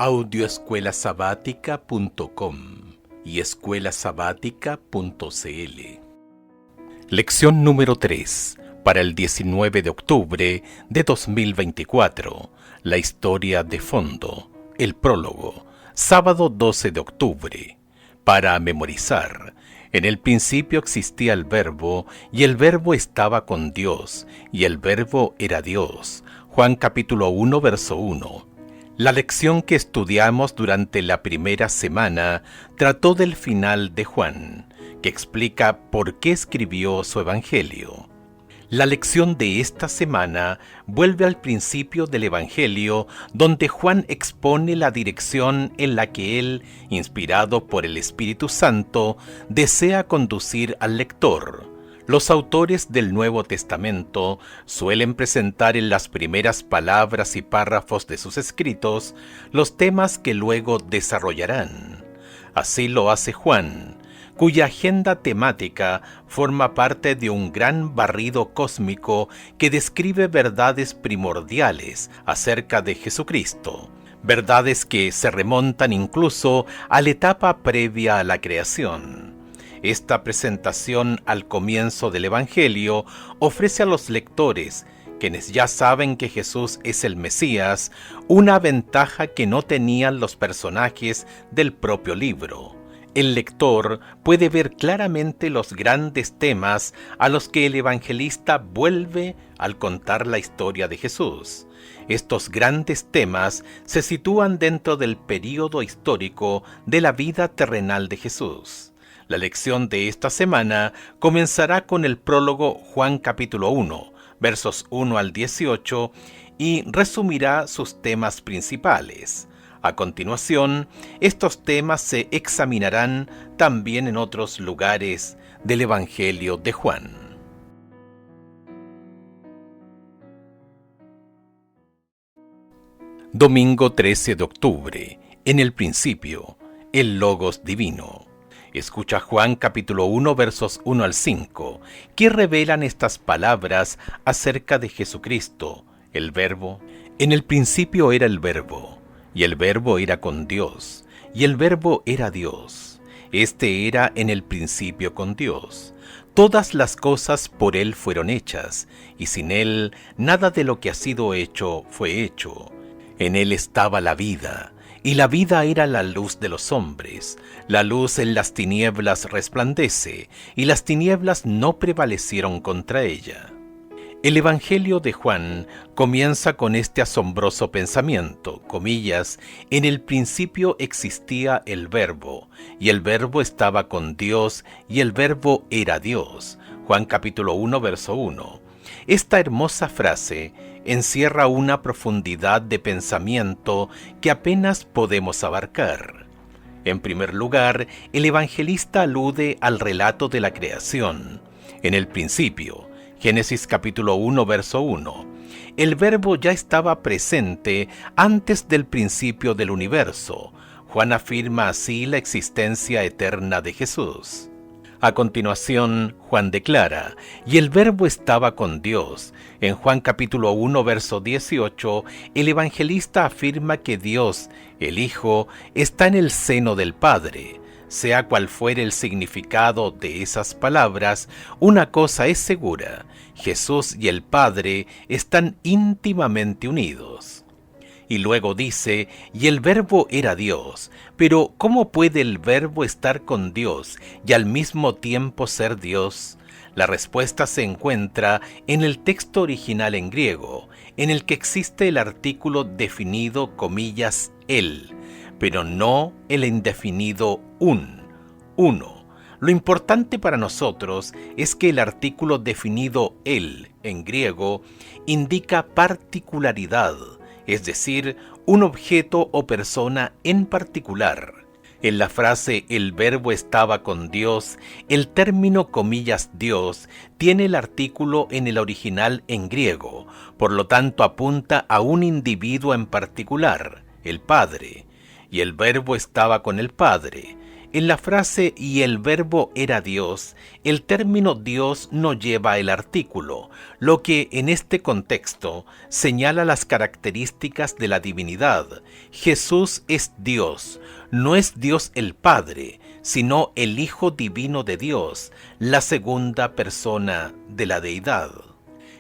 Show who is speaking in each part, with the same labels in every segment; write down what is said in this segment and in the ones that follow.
Speaker 1: audioescuelasabática.com y escuelasabática.cl. Lección número 3, para el 19 de octubre de 2024. La historia de fondo, el prólogo, sábado 12 de octubre. Para memorizar, en el principio existía el Verbo, y el Verbo estaba con Dios, y el Verbo era Dios. Juan capítulo 1, verso 1. La lección que estudiamos durante la primera semana trató del final de Juan, que explica por qué escribió su Evangelio. La lección de esta semana vuelve al principio del Evangelio, donde Juan expone la dirección en la que él, inspirado por el Espíritu Santo, desea conducir al lector. Los autores del Nuevo Testamento suelen presentar en las primeras palabras y párrafos de sus escritos los temas que luego desarrollarán. Así lo hace Juan, cuya agenda temática forma parte de un gran barrido cósmico que describe verdades primordiales acerca de Jesucristo, verdades que se remontan incluso a la etapa previa a la creación. Esta presentación al comienzo del Evangelio ofrece a los lectores, quienes ya saben que Jesús es el Mesías, una ventaja que no tenían los personajes del propio libro. El lector puede ver claramente los grandes temas a los que el evangelista vuelve al contar la historia de Jesús. Estos grandes temas se sitúan dentro del período histórico de la vida terrenal de Jesús. La lección de esta semana comenzará con el prólogo Juan capítulo 1, versos 1 al 18, y resumirá sus temas principales. A continuación, estos temas se examinarán también en otros lugares del Evangelio de Juan. Domingo 13 de octubre. En el principio, el Logos divino. Escucha Juan capítulo 1 versos 1 al 5, que revelan estas palabras acerca de Jesucristo, el Verbo. En el principio era el Verbo, y el Verbo era con Dios, y el Verbo era Dios. Este era en el principio con Dios. Todas las cosas por Él fueron hechas, y sin Él nada de lo que ha sido hecho fue hecho. En Él estaba la vida, y la vida era la luz de los hombres. La luz en las tinieblas resplandece, y las tinieblas no prevalecieron contra ella. El Evangelio de Juan comienza con este asombroso pensamiento, comillas, en el principio existía el Verbo, y el Verbo estaba con Dios, y el Verbo era Dios. Juan capítulo 1, verso 1. Esta hermosa frase encierra una profundidad de pensamiento que apenas podemos abarcar. En primer lugar, el evangelista alude al relato de la creación. En el principio, Génesis capítulo 1, verso 1, el Verbo ya estaba presente antes del principio del universo. Juan afirma así la existencia eterna de Jesús. A continuación, Juan declara, y el Verbo estaba con Dios. En Juan capítulo 1, verso 18, el evangelista afirma que Dios, el Hijo, está en el seno del Padre. Sea cual fuere el significado de esas palabras, una cosa es segura: Jesús y el Padre están íntimamente unidos. Y luego dice, y el Verbo era Dios. Pero ¿cómo puede el Verbo estar con Dios y al mismo tiempo ser Dios? La respuesta se encuentra en el texto original en griego, en el que existe el artículo definido, comillas, él, pero no el indefinido uno. Lo importante para nosotros es que el artículo definido él en griego indica particularidad, es decir, un objeto o persona en particular. En la frase el Verbo estaba con Dios, el término comillas Dios tiene el artículo en el original en griego, por lo tanto apunta a un individuo en particular, el Padre. Y el Verbo estaba con el Padre. En la frase "y el verbo era Dios", el término Dios no lleva el artículo, lo que en este contexto señala las características de la divinidad. Jesús es Dios, no es Dios el Padre, sino el Hijo Divino de Dios, la segunda persona de la deidad.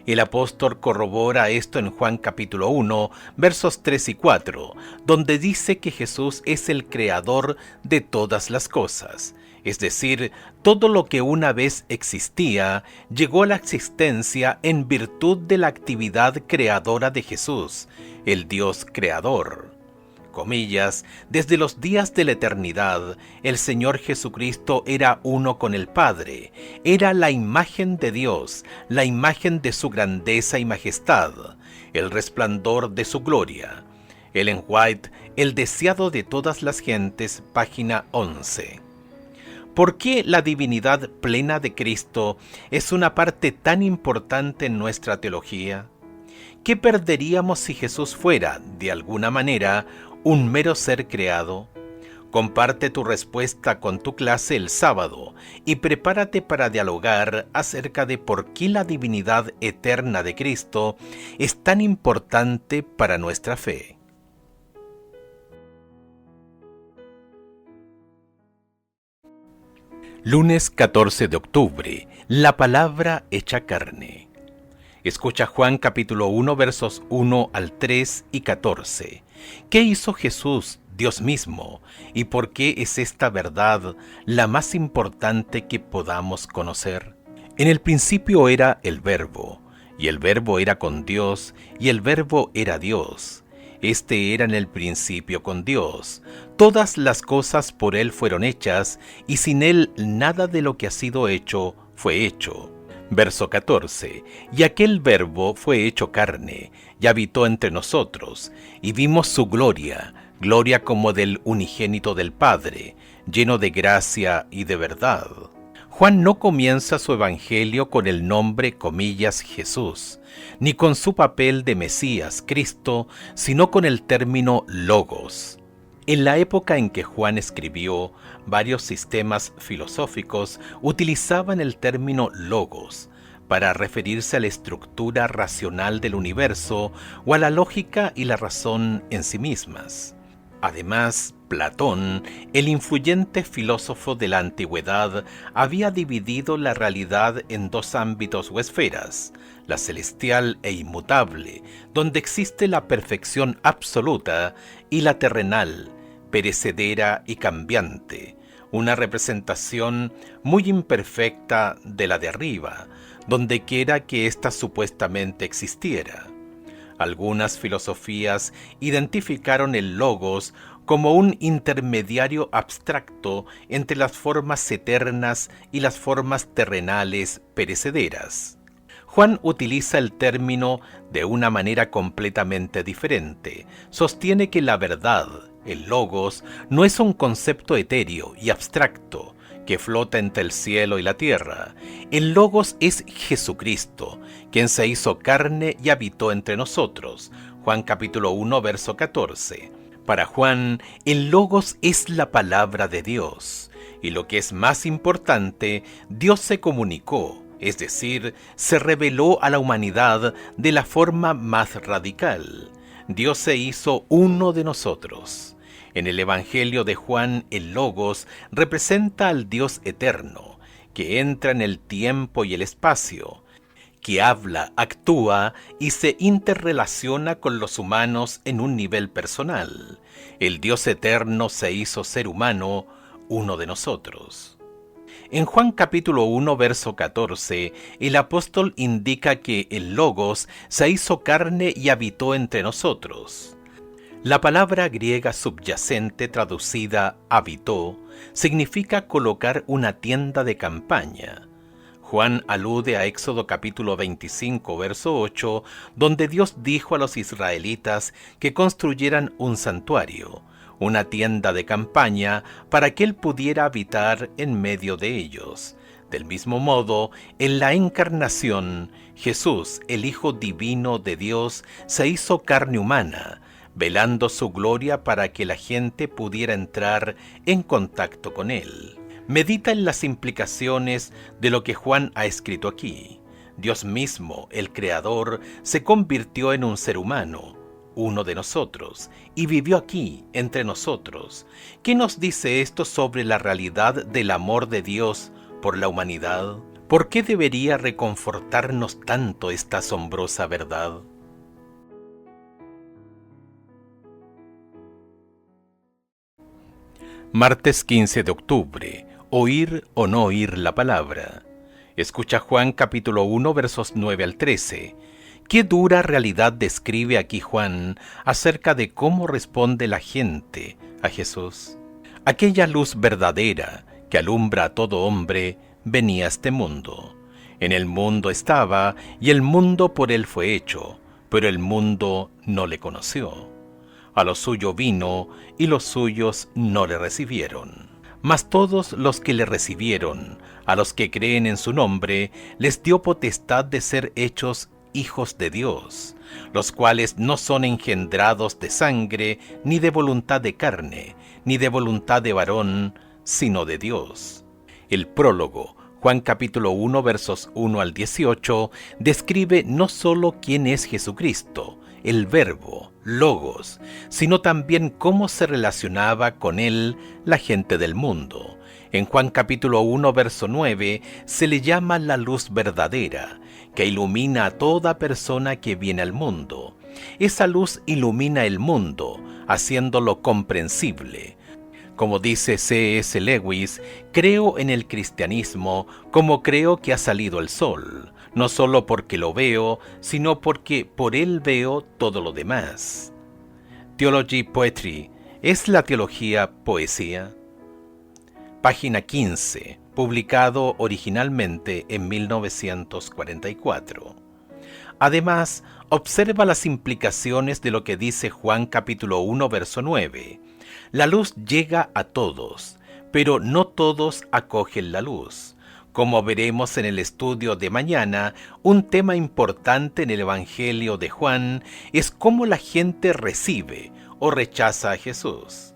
Speaker 1: El apóstol corrobora esto en Juan capítulo 1, versos 3 y 4, donde dice que Jesús es el creador de todas las cosas. Es decir, todo lo que una vez existía llegó a la existencia en virtud de la actividad creadora de Jesús, el Dios creador. Comillas, desde los días de la eternidad, el Señor Jesucristo era uno con el Padre, era la imagen de Dios, la imagen de su grandeza y majestad, el resplandor de su gloria. Ellen White, El deseado de todas las gentes, página 11. ¿Por qué la divinidad plena de Cristo es una parte tan importante en nuestra teología? ¿Qué perderíamos si Jesús fuera, de alguna manera, un mero ser creado? Comparte tu respuesta con tu clase el sábado y prepárate para dialogar acerca de por qué la divinidad eterna de Cristo es tan importante para nuestra fe. Lunes 14 de octubre. La palabra hecha carne. Escucha Juan capítulo 1 versos 1 al 3 y 14. ¿Qué hizo Jesús, Dios mismo? ¿Y por qué es esta verdad la más importante que podamos conocer? En el principio era el Verbo, y el Verbo era con Dios, y el Verbo era Dios. Este era en el principio con Dios. Todas las cosas por Él fueron hechas, y sin Él nada de lo que ha sido hecho fue hecho. Verso 14. Y aquel Verbo fue hecho carne, y habitó entre nosotros, y vimos su gloria, gloria como del unigénito del Padre, lleno de gracia y de verdad. Juan no comienza su evangelio con el nombre, comillas, Jesús, ni con su papel de Mesías, Cristo, sino con el término Logos. En la época en que Juan escribió, varios sistemas filosóficos utilizaban el término Logos para referirse a la estructura racional del universo o a la lógica y la razón en sí mismas. Además, Platón, el influyente filósofo de la antigüedad, había dividido la realidad en dos ámbitos o esferas, la celestial e inmutable, donde existe la perfección absoluta, y la terrenal, perecedera y cambiante, una representación muy imperfecta de la de arriba, donde quiera que ésta supuestamente existiera. Algunas filosofías identificaron el logos como un intermediario abstracto entre las formas eternas y las formas terrenales perecederas. Juan utiliza el término de una manera completamente diferente. Sostiene que la verdad, el logos, no es un concepto etéreo y abstracto que flota entre el cielo y la tierra. El logos es Jesucristo, quien se hizo carne y habitó entre nosotros. Juan capítulo 1, verso 14. Para Juan, el logos es la palabra de Dios. Y lo que es más importante, Dios se comunicó, es decir, se reveló a la humanidad de la forma más radical. Dios se hizo uno de nosotros. En el Evangelio de Juan, el Logos representa al Dios eterno, que entra en el tiempo y el espacio, que habla, actúa y se interrelaciona con los humanos en un nivel personal. El Dios eterno se hizo ser humano, uno de nosotros. En Juan capítulo 1, verso 14, el apóstol indica que el Logos se hizo carne y habitó entre nosotros. La palabra griega subyacente traducida habitó significa colocar una tienda de campaña. Juan alude a Éxodo capítulo 25, verso 8, donde Dios dijo a los israelitas que construyeran un santuario, una tienda de campaña, para que Él pudiera habitar en medio de ellos. Del mismo modo, en la encarnación, Jesús, el Hijo Divino de Dios, se hizo carne humana, velando su gloria para que la gente pudiera entrar en contacto con Él. Medita en las implicaciones de lo que Juan ha escrito aquí. Dios mismo, el Creador, se convirtió en un ser humano, uno de nosotros, y vivió aquí, entre nosotros. ¿Qué nos dice esto sobre la realidad del amor de Dios por la humanidad? ¿Por qué debería reconfortarnos tanto esta asombrosa verdad? Martes 15 de octubre. Oír o no oír la palabra. Escucha Juan capítulo 1 versos 9 al 13. Qué dura realidad describe aquí Juan acerca de cómo responde la gente a Jesús. Aquella luz verdadera que alumbra a todo hombre venía a este mundo. En el mundo estaba y el mundo por él fue hecho, pero el mundo no le conoció. A lo suyo vino y los suyos no le recibieron. Mas todos los que le recibieron, a los que creen en su nombre, les dio potestad de ser hechos hijos de Dios, los cuales no son engendrados de sangre, ni de voluntad de carne, ni de voluntad de varón, sino de Dios. El prólogo, Juan capítulo 1 versos 1 al 18, describe no solo quién es Jesucristo, el Verbo, Logos, sino también cómo se relacionaba con él la gente del mundo. En Juan capítulo 1 verso 9 se le llama la luz verdadera, que ilumina a toda persona que viene al mundo. Esa luz ilumina el mundo, haciéndolo comprensible. Como dice C.S. Lewis, creo en el cristianismo como creo que ha salido el sol, no solo porque lo veo, sino porque por él veo todo lo demás. Theology Poetry, ¿es la teología poesía? Página 15, publicado originalmente en 1944. Además, observa las implicaciones de lo que dice Juan capítulo 1 verso 9. La luz llega a todos, pero no todos acogen la luz. Como veremos en el estudio de mañana, un tema importante en el Evangelio de Juan es cómo la gente recibe o rechaza a Jesús.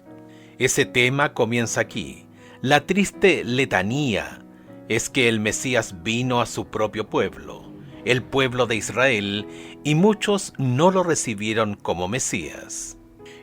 Speaker 1: Ese tema comienza aquí. La triste letanía es que el Mesías vino a su propio pueblo, el pueblo de Israel, y muchos no lo recibieron como Mesías.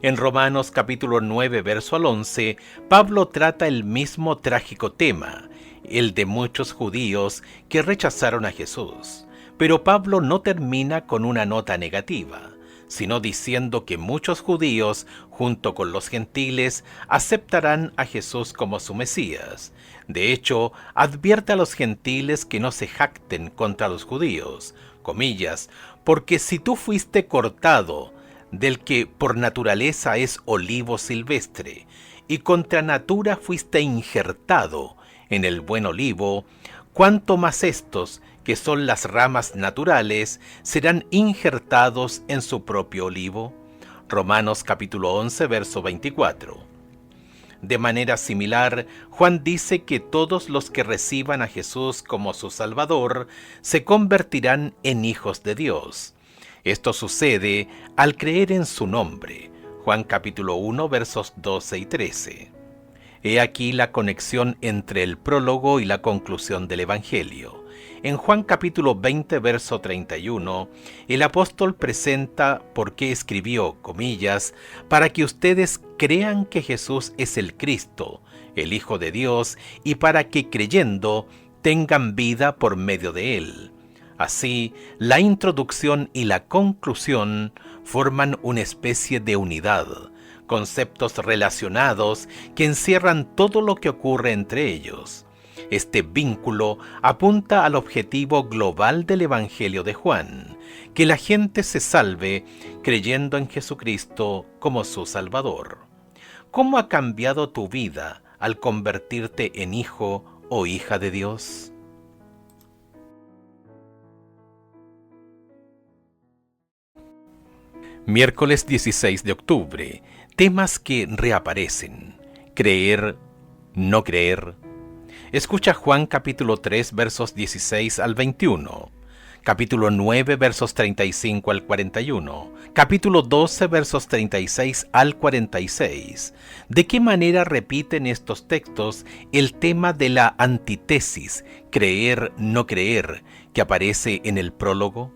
Speaker 1: En Romanos capítulo 9, verso al 11, Pablo trata el mismo trágico tema, el de muchos judíos que rechazaron a Jesús. Pero Pablo no termina con una nota negativa, sino diciendo que muchos judíos, junto con los gentiles, aceptarán a Jesús como su Mesías. De hecho, advierte a los gentiles que no se jacten contra los judíos, comillas, porque si tú fuiste cortado del que por naturaleza es olivo silvestre, y contra natura fuiste injertado en el buen olivo, cuánto más estos, que son las ramas naturales, serán injertados en su propio olivo. Romanos capítulo 11, verso 24. De manera similar, Juan dice que todos los que reciban a Jesús como su Salvador se convertirán en hijos de Dios. Esto sucede al creer en su nombre. Juan capítulo 1, versos 12 y 13. He aquí la conexión entre el prólogo y la conclusión del Evangelio. En Juan capítulo 20, verso 31, el apóstol presenta por qué escribió, comillas, para que ustedes crean que Jesús es el Cristo, el Hijo de Dios, y para que creyendo tengan vida por medio de él. Así, la introducción y la conclusión forman una especie de unidad, conceptos relacionados que encierran todo lo que ocurre entre ellos. Este vínculo apunta al objetivo global del Evangelio de Juan, que la gente se salve creyendo en Jesucristo como su Salvador. ¿Cómo ha cambiado tu vida al convertirte en hijo o hija de Dios? Miércoles 16 de octubre. Temas que reaparecen. Creer, no creer. Escucha Juan capítulo 3 versos 16 al 21. capítulo 9, versos 35 al 41, capítulo 12, versos 36 al 46. ¿De qué manera repiten estos textos el tema de la antítesis, creer, no creer, que aparece en el prólogo?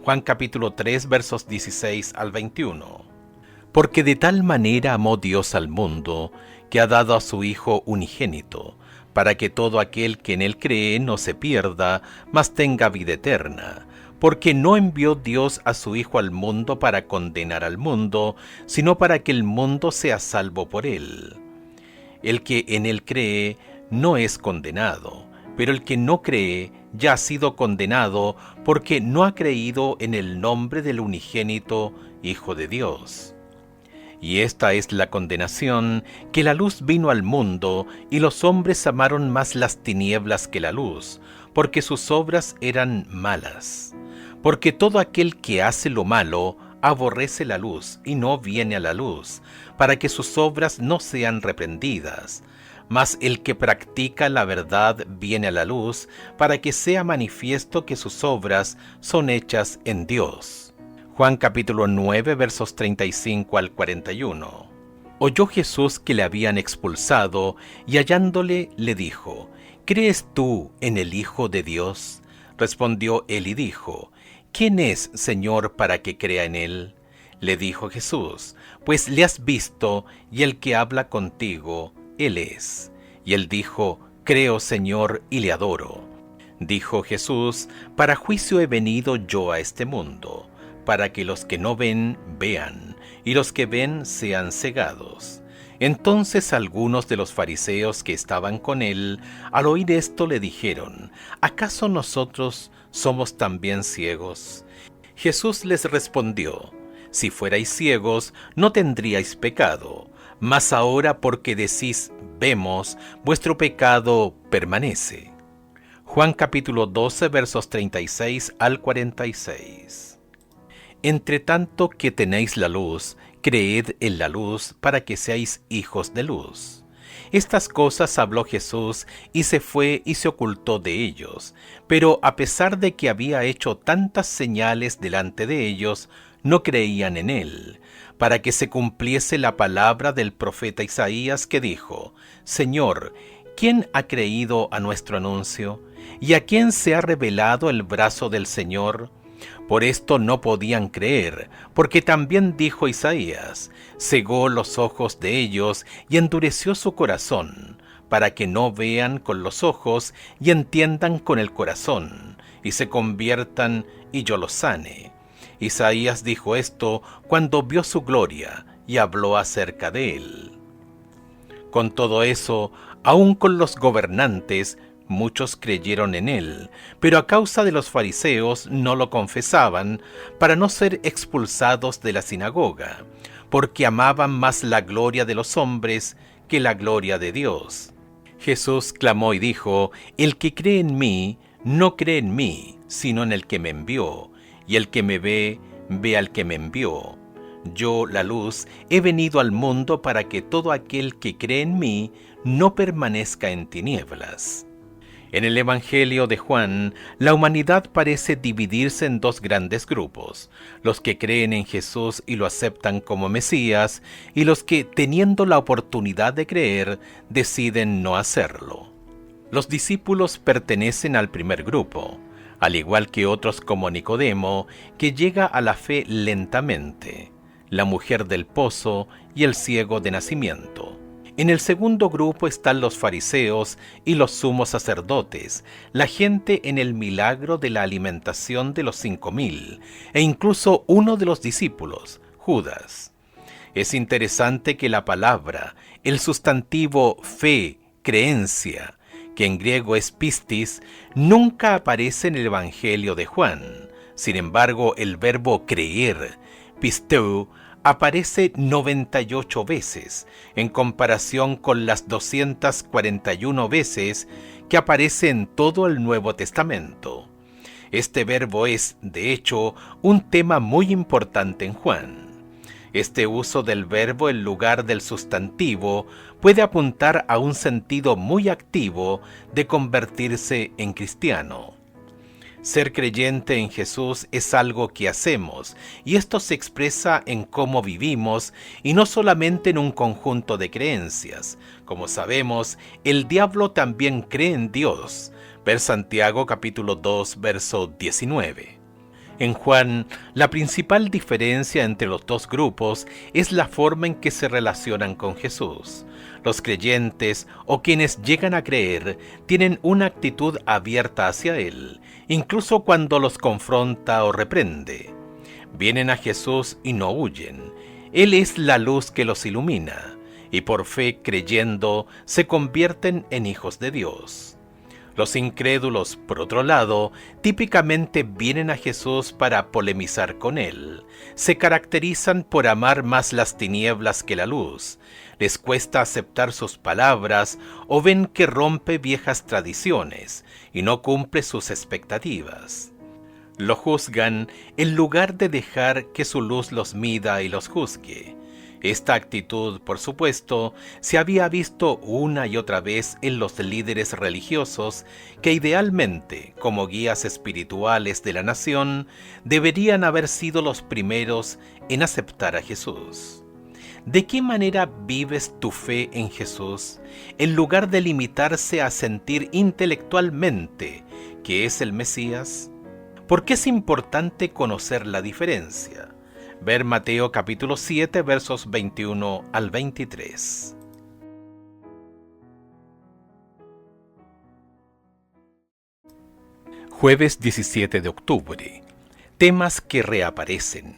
Speaker 1: Juan capítulo 3, versos 16 al 21. Porque de tal manera amó Dios al mundo, que ha dado a su Hijo unigénito, para que todo aquel que en él cree no se pierda, mas tenga vida eterna. Porque no envió Dios a su Hijo al mundo para condenar al mundo, sino para que el mundo sea salvo por él. El que en él cree no es condenado, pero el que no cree ya ha sido condenado, porque no ha creído en el nombre del unigénito Hijo de Dios. Y esta es la condenación, que la luz vino al mundo, y los hombres amaron más las tinieblas que la luz, porque sus obras eran malas. Porque todo aquel que hace lo malo, aborrece la luz, y no viene a la luz, para que sus obras no sean reprendidas. Mas el que practica la verdad viene a la luz, para que sea manifiesto que sus obras son hechas en Dios. Juan capítulo 9, versos 35 al 41. Oyó Jesús que le habían expulsado, y hallándole le dijo: ¿Crees tú en el Hijo de Dios? Respondió él y dijo: ¿Quién es, Señor, para que crea en él? Le dijo Jesús: Pues le has visto, y el que habla contigo, él es. Y él dijo: Creo, Señor, y le adoro. Dijo Jesús: Para juicio he venido yo a este mundo, para que los que no ven, vean, y los que ven sean cegados. Entonces algunos de los fariseos que estaban con él, al oír esto, le dijeron: ¿Acaso nosotros somos también ciegos? Jesús les respondió: Si fuerais ciegos, no tendríais pecado, mas ahora porque decís vemos, vuestro pecado permanece. Juan capítulo 12, versos 36 al 46. Entre tanto que tenéis la luz, creed en la luz para que seáis hijos de luz. Estas cosas habló Jesús y se fue y se ocultó de ellos. Pero a pesar de que había hecho tantas señales delante de ellos, no creían en él, para que se cumpliese la palabra del profeta Isaías que dijo: Señor, ¿quién ha creído a nuestro anuncio? ¿Y a quién se ha revelado el brazo del Señor? Por esto no podían creer, porque también dijo Isaías: cegó los ojos de ellos y endureció su corazón, para que no vean con los ojos y entiendan con el corazón, y se conviertan y yo los sane. Isaías dijo esto cuando vio su gloria y habló acerca de él. Con todo eso, aun con los gobernantes, muchos creyeron en él, pero a causa de los fariseos no lo confesaban, para no ser expulsados de la sinagoga, porque amaban más la gloria de los hombres que la gloria de Dios. Jesús clamó y dijo: El que cree en mí, no cree en mí, sino en el que me envió, y el que me ve, ve al que me envió. Yo, la luz, he venido al mundo para que todo aquel que cree en mí no permanezca en tinieblas. En el Evangelio de Juan, la humanidad parece dividirse en dos grandes grupos: los que creen en Jesús y lo aceptan como Mesías, y los que, teniendo la oportunidad de creer, deciden no hacerlo. Los discípulos pertenecen al primer grupo, al igual que otros como Nicodemo, que llega a la fe lentamente, la mujer del pozo y el ciego de nacimiento. En el segundo grupo están los fariseos y los sumos sacerdotes, la gente en el milagro de la alimentación de los 5,000, e incluso uno de los discípulos, Judas. Es interesante que la palabra, el sustantivo fe, creencia, que en griego es pistis, nunca aparece en el Evangelio de Juan. Sin embargo, el verbo creer, pisteu, aparece 98 veces, en comparación con las 241 veces que aparece en todo el Nuevo Testamento. Este verbo es, de hecho, un tema muy importante en Juan. Este uso del verbo en lugar del sustantivo puede apuntar a un sentido muy activo de convertirse en cristiano. Ser creyente en Jesús es algo que hacemos, y esto se expresa en cómo vivimos y no solamente en un conjunto de creencias. Como sabemos, el diablo también cree en Dios. Ver Santiago capítulo 2, verso 19. En Juan, la principal diferencia entre los dos grupos es la forma en que se relacionan con Jesús. Los creyentes o quienes llegan a creer tienen una actitud abierta hacia Él, incluso cuando los confronta o reprende. Vienen a Jesús y no huyen. Él es la luz que los ilumina, y por fe creyendo se convierten en hijos de Dios. Los incrédulos, por otro lado, típicamente vienen a Jesús para polemizar con Él. Se caracterizan por amar más las tinieblas que la luz. Les cuesta aceptar sus palabras o ven que rompe viejas tradiciones y no cumple sus expectativas. Lo juzgan en lugar de dejar que su luz los mida y los juzgue. Esta actitud, por supuesto, se había visto una y otra vez en los líderes religiosos que idealmente, como guías espirituales de la nación, deberían haber sido los primeros en aceptar a Jesús. ¿De qué manera vives tu fe en Jesús en lugar de limitarse a sentir intelectualmente que es el Mesías? ¿Por qué es importante conocer la diferencia? Ver Mateo capítulo 7 versos 21 al 23. Jueves 17 de octubre. Temas que reaparecen.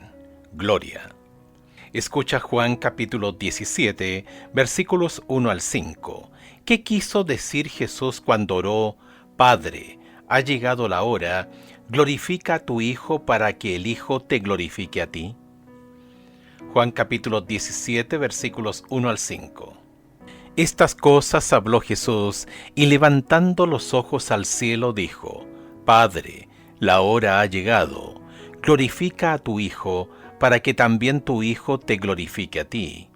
Speaker 1: Gloria. Escucha Juan capítulo 17 versículos 1 al 5. ¿Qué quiso decir Jesús cuando oró: Padre, ha llegado la hora, glorifica a tu Hijo para que el Hijo te glorifique a ti? Juan capítulo 17 versículos 1 al 5. Estas cosas habló Jesús, y levantando los ojos al cielo dijo: Padre, la hora ha llegado, glorifica a tu Hijo, para que también tu Hijo te glorifique a ti.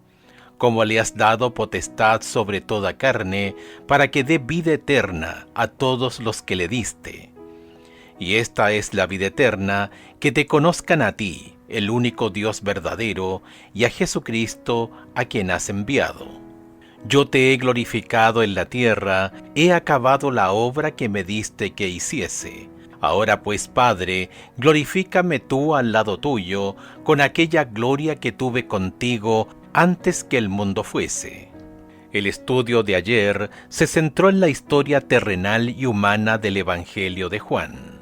Speaker 1: Como le has dado potestad sobre toda carne, para que dé vida eterna a todos los que le diste. Y esta es la vida eterna, que te conozcan a ti, el único Dios verdadero, y a Jesucristo, a quien has enviado. Yo te he glorificado en la tierra, he acabado la obra que me diste que hiciese. Ahora pues, Padre, glorifícame tú al lado tuyo, con aquella gloria que tuve contigo antes que el mundo fuese. El estudio de ayer se centró en la historia terrenal y humana del Evangelio de Juan.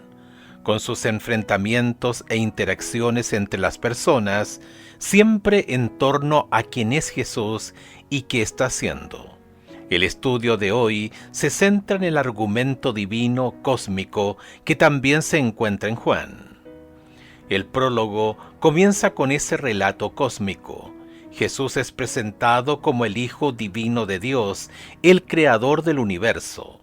Speaker 1: Con sus enfrentamientos e interacciones entre las personas, siempre en torno a quién es Jesús y qué está haciendo. El estudio de hoy se centra en el argumento divino cósmico que también se encuentra en Juan. El prólogo comienza con ese relato cósmico. Jesús es presentado como el Hijo Divino de Dios, el Creador del universo.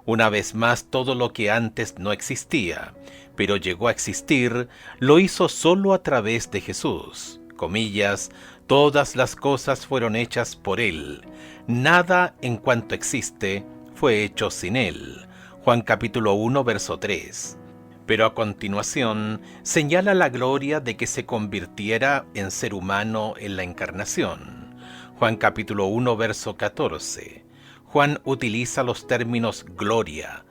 Speaker 1: Una vez más, todo lo que antes no existía, pero llegó a existir, lo hizo solo a través de Jesús. Comillas, todas las cosas fueron hechas por Él. Nada en cuanto existe fue hecho sin Él. Juan capítulo 1, verso 3. Pero a continuación señala la gloria de que se convirtiera en ser humano en la encarnación. Juan capítulo 1, verso 14. Juan utiliza los términos gloria,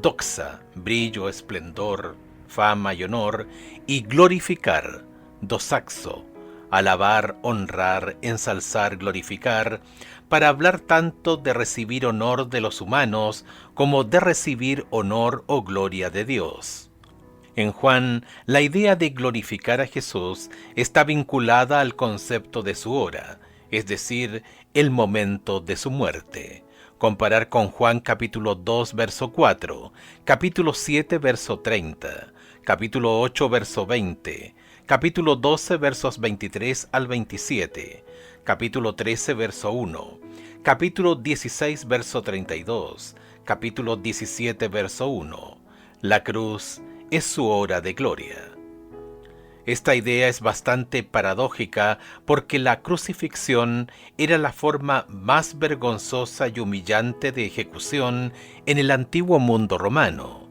Speaker 1: doxa, brillo, esplendor, fama y honor, y glorificar, dosaxo, alabar, honrar, ensalzar, glorificar, para hablar tanto de recibir honor de los humanos como de recibir honor o gloria de Dios. En Juan, la idea de glorificar a Jesús está vinculada al concepto de su hora, es decir, el momento de su muerte. Comparar con Juan capítulo 2, verso 4, capítulo 7, verso 30, capítulo 8, verso 20, capítulo 12, versos 23 al 27, capítulo 13, verso 1, capítulo 16, verso 32, capítulo 17, verso 1. La cruz es su hora de gloria. Esta idea es bastante paradójica porque la crucifixión era la forma más vergonzosa y humillante de ejecución en el antiguo mundo romano.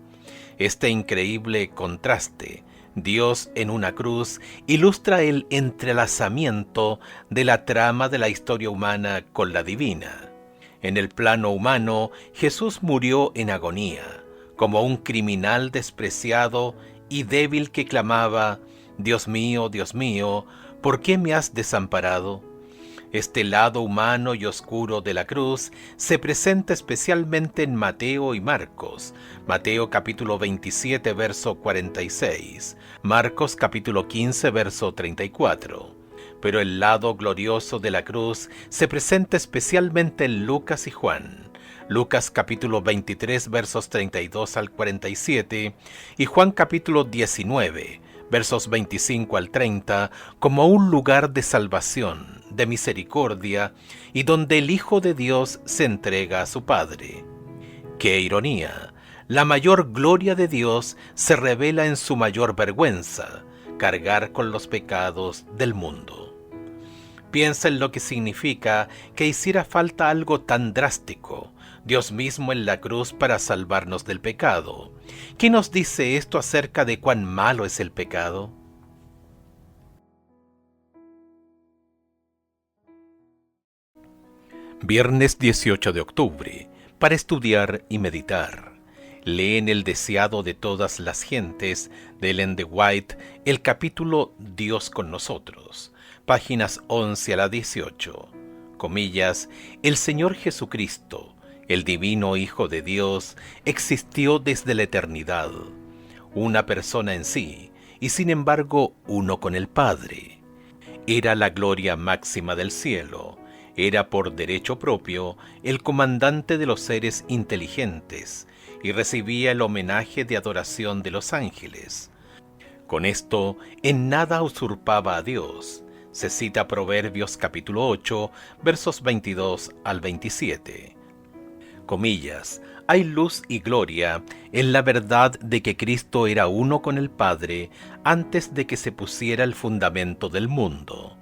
Speaker 1: Este increíble contraste, Dios en una cruz, ilustra el entrelazamiento de la trama de la historia humana con la divina. En el plano humano, Jesús murió en agonía, como un criminal despreciado y débil que clamaba: Dios mío, ¿por qué me has desamparado? Este lado humano y oscuro de la cruz se presenta especialmente en Mateo y Marcos. Mateo capítulo 27, verso 46. Marcos capítulo 15, verso 34. Pero el lado glorioso de la cruz se presenta especialmente en Lucas y Juan. Lucas capítulo 23, versos 32 al 47, y Juan capítulo 19, versos 25 al 30, como un lugar de salvación, de misericordia, y donde el Hijo de Dios se entrega a su Padre. ¡Qué ironía! La mayor gloria de Dios se revela en su mayor vergüenza, cargar con los pecados del mundo. Piensa en lo que significa que hiciera falta algo tan drástico, Dios mismo en la cruz para salvarnos del pecado. ¿Qué nos dice esto acerca de cuán malo es el pecado? Viernes 18 de octubre, para estudiar y meditar. Lee en El deseado de todas las gentes, de Ellen G. White, el capítulo Dios con nosotros, páginas 11 a la 18. Comillas: el Señor Jesucristo, el divino Hijo de Dios, existió desde la eternidad, una persona en sí, y sin embargo uno con el Padre. Era la gloria máxima del cielo. Era por derecho propio el comandante de los seres inteligentes y recibía el homenaje de adoración de los ángeles. Con esto, en nada usurpaba a Dios. Se cita Proverbios capítulo 8, versos 22 al 27. Comillas: hay luz y gloria en la verdad de que Cristo era uno con el Padre antes de que se pusiera el fundamento del mundo.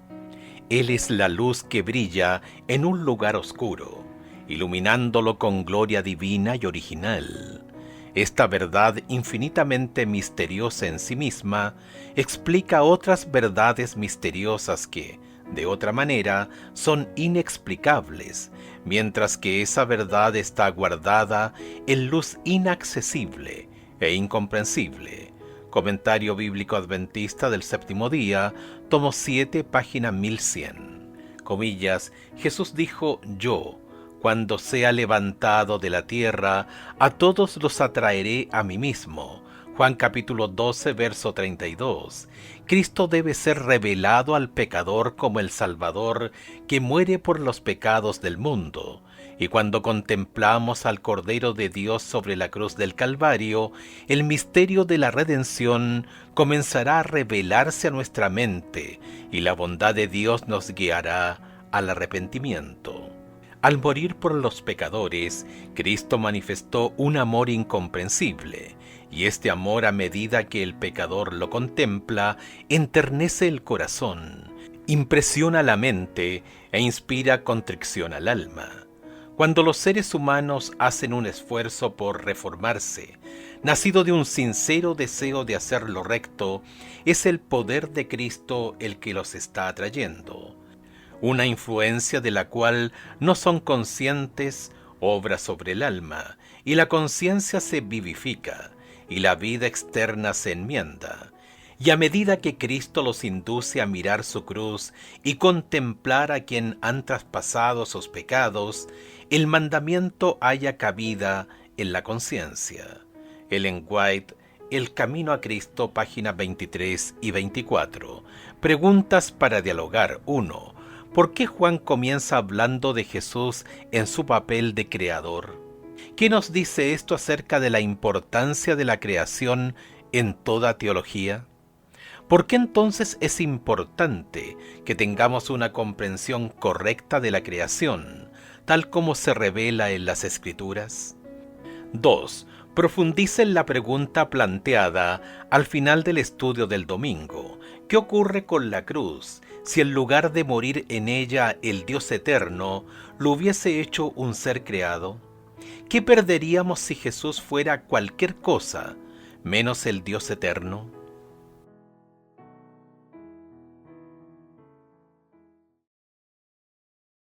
Speaker 1: Él es la luz que brilla en un lugar oscuro, iluminándolo con gloria divina y original. Esta verdad infinitamente misteriosa en sí misma explica otras verdades misteriosas que, de otra manera, son inexplicables, mientras que esa verdad está guardada en luz inaccesible e incomprensible. Comentario Bíblico Adventista del Séptimo Día, tomo 7, página 1100. Comillas: Jesús dijo: yo, cuando sea levantado de la tierra, a todos los atraeré a mí mismo. Juan capítulo 12, verso 32. Cristo debe ser revelado al pecador como el Salvador que muere por los pecados del mundo. Y cuando contemplamos al Cordero de Dios sobre la cruz del Calvario, el misterio de la redención comenzará a revelarse a nuestra mente y la bondad de Dios nos guiará al arrepentimiento. Al morir por los pecadores, Cristo manifestó un amor incomprensible, y este amor, a medida que el pecador lo contempla, enternece el corazón, impresiona la mente e inspira contrición al alma. Cuando los seres humanos hacen un esfuerzo por reformarse, nacido de un sincero deseo de hacer lo recto, es el poder de Cristo el que los está atrayendo. Una influencia de la cual no son conscientes obra sobre el alma, y la conciencia se vivifica, y la vida externa se enmienda. Y a medida que Cristo los induce a mirar su cruz y contemplar a quien han traspasado sus pecados, el mandamiento halla cabida en la conciencia. Ellen White, El camino a Cristo, páginas 23 y 24. Preguntas para dialogar. 1. ¿Por qué Juan comienza hablando de Jesús en su papel de creador? ¿Qué nos dice esto acerca de la importancia de la creación en toda teología? ¿Por qué entonces es importante que tengamos una comprensión correcta de la creación, tal como se revela en las Escrituras? 2. Profundice en la pregunta planteada al final del estudio del domingo. ¿Qué ocurre con la cruz si en lugar de morir en ella el Dios eterno lo hubiese hecho un ser creado? ¿Qué perderíamos si Jesús fuera cualquier cosa, menos el Dios eterno?